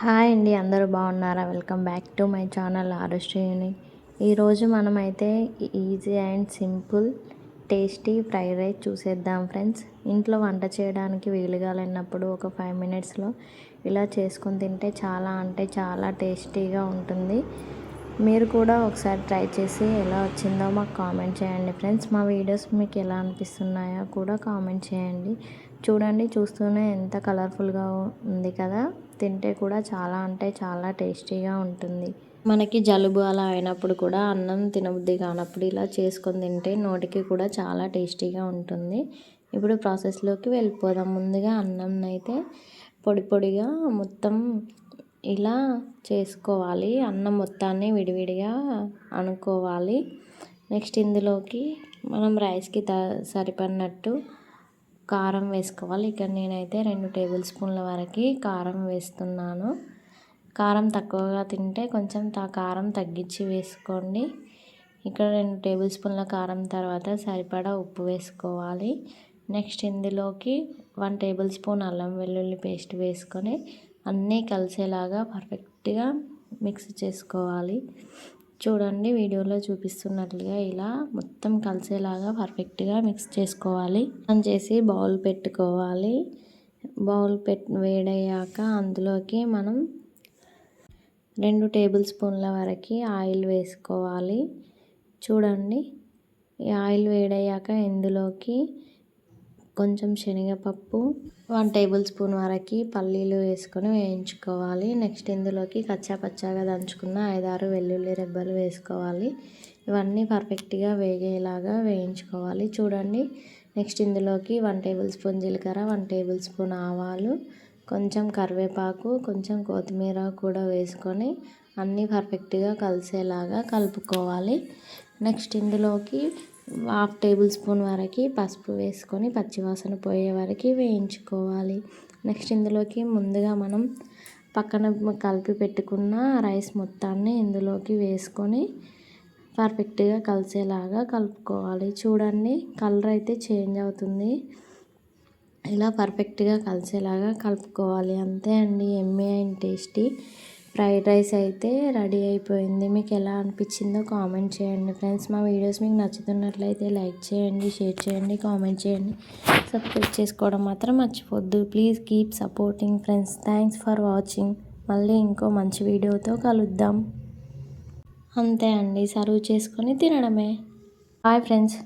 Hi అండి, అందరూ బాగున్నారా? Welcome back to my channel ఆరుశ్రీని. ఈరోజు మనమైతే easy and simple tasty fried rice చూసేద్దాం ఫ్రెండ్స్. ఇంట్లో వంట చేయడానికి వీలుగా లేనప్పుడు ఒక 5 మినిట్స్లో ఇలా చేసుకొని తింటే చాలా అంటే చాలా టేస్టీగా ఉంటుంది. మీరు కూడా ఒకసారి ట్రై చేసి ఎలా వచ్చిందో మాకు కామెంట్ చేయండి ఫ్రెండ్స్. మా వీడియోస్ మీకు ఎలా అనిపిస్తున్నాయో కూడా కామెంట్ చేయండి. చూడండి, చూస్తూనే ఎంత కలర్ఫుల్గా ఉంది కదా. తింటే కూడా చాలా అంటే చాలా టేస్టీగా ఉంటుంది. మనకి జలుబు అలా అయినప్పుడు కూడా అన్నం తినబుద్ధి కానప్పుడు ఇలా చేసుకొని తింటే నోటికి కూడా చాలా టేస్టీగా ఉంటుంది. ఇప్పుడు ప్రాసెస్లోకి వెళ్ళిపోదాం. ముందుగా అన్నం అయితే పొడి పొడిగా మొత్తం ఇలా చేసుకోవాలి. అన్నం మొత్తాన్ని విడివిడిగా అనుకోవాలి. నెక్స్ట్ ఇందులోకి మనం రైస్కి సరిపడినట్టు కారం వేసుకోవాలి. ఇక్కడ నేనైతే 2 టేబుల్ స్పూన్ల వరకు కారం వేస్తున్నాను. కారం తక్కువగా తింటే కొంచెం కారం తగ్గించి వేసుకోండి. ఇక్కడ 2 టేబుల్ స్పూన్ల కారం తర్వాత సరిపడా ఉప్పు వేసుకోవాలి. నెక్స్ట్ ఇందులోకి 1 టేబుల్ స్పూన్ అల్లం వెల్లుల్లి పేస్ట్ వేసుకొని అన్నీ కలిసేలాగా పర్ఫెక్ట్గా మిక్స్ చేసుకోవాలి. చూడండి, వీడియోలో చూపిస్తున్నట్లుగా ఇలా మొత్తం కలిసేలాగా పర్ఫెక్ట్గా మిక్స్ చేసుకోవాలి. ఆన్ చేసి బౌల్ పెట్టుకోవాలి. బౌల్ వేడయ్యాక అందులోకి మనం 2 టేబుల్ స్పూన్ల వరకు ఆయిల్ వేసుకోవాలి. చూడండి, ఈ ఆయిల్ వేడయ్యాక ఇందులోకి కొంచెం శనగపప్పు, 1 టేబుల్ స్పూన్ వరకు పల్లీలు వేసుకొని వేయించుకోవాలి. నెక్స్ట్ ఇందులోకి కచ్చాపచ్చాగా దంచుకున్న 5-6 వెల్లుల్లి రెబ్బలు వేసుకోవాలి. ఇవన్నీ పర్ఫెక్ట్గా వేగేలాగా వేయించుకోవాలి. చూడండి, నెక్స్ట్ ఇందులోకి 1 టేబుల్ స్పూన్ జీలకర్ర, 1 టేబుల్ స్పూన్ ఆవాలు, కొంచెం కరివేపాకు, కొంచెం కొత్తిమీర కూడా వేసుకొని అన్నీ పర్ఫెక్ట్గా కలిసేలాగా కలుపుకోవాలి. నెక్స్ట్ ఇందులోకి 1/2 టేబుల్ స్పూన్ వరకు పసుపు వేసుకొని పచ్చివాసన పోయే వరకు వేయించుకోవాలి. నెక్స్ట్ ఇందులోకి ముందుగా మనం పక్కన కలిపి పెట్టుకున్న రైస్ మొత్తాన్ని ఇందులోకి వేసుకొని పర్ఫెక్ట్గా కలిసేలాగా కలుపుకోవాలి. చూడండి, కలర్ అయితే చేంజ్ అవుతుంది. ఇలా పర్ఫెక్ట్గా కలిసేలాగా కలుపుకోవాలి. అంతే అండి, యమ్మీ అండ్ టేస్టీ ఫ్రైడ్ రైస్ అయితే రెడీ అయిపోయింది. మీకు ఎలా అనిపించిందో కామెంట్ చేయండి ఫ్రెండ్స్. మా వీడియోస్ మీకు నచ్చుతున్నట్లయితే లైక్ చేయండి, షేర్ చేయండి, కామెంట్ చేయండి. సబ్స్క్రైబ్ చేసుకోవడం మాత్రం మర్చిపోద్దు. Please keep supporting friends. Thanks for watching. మళ్ళీ ఇంకో మంచి వీడియోతో కలుద్దాం. అంతే అండి, సర్వ్ చేసుకొని తినడమే. Bye friends.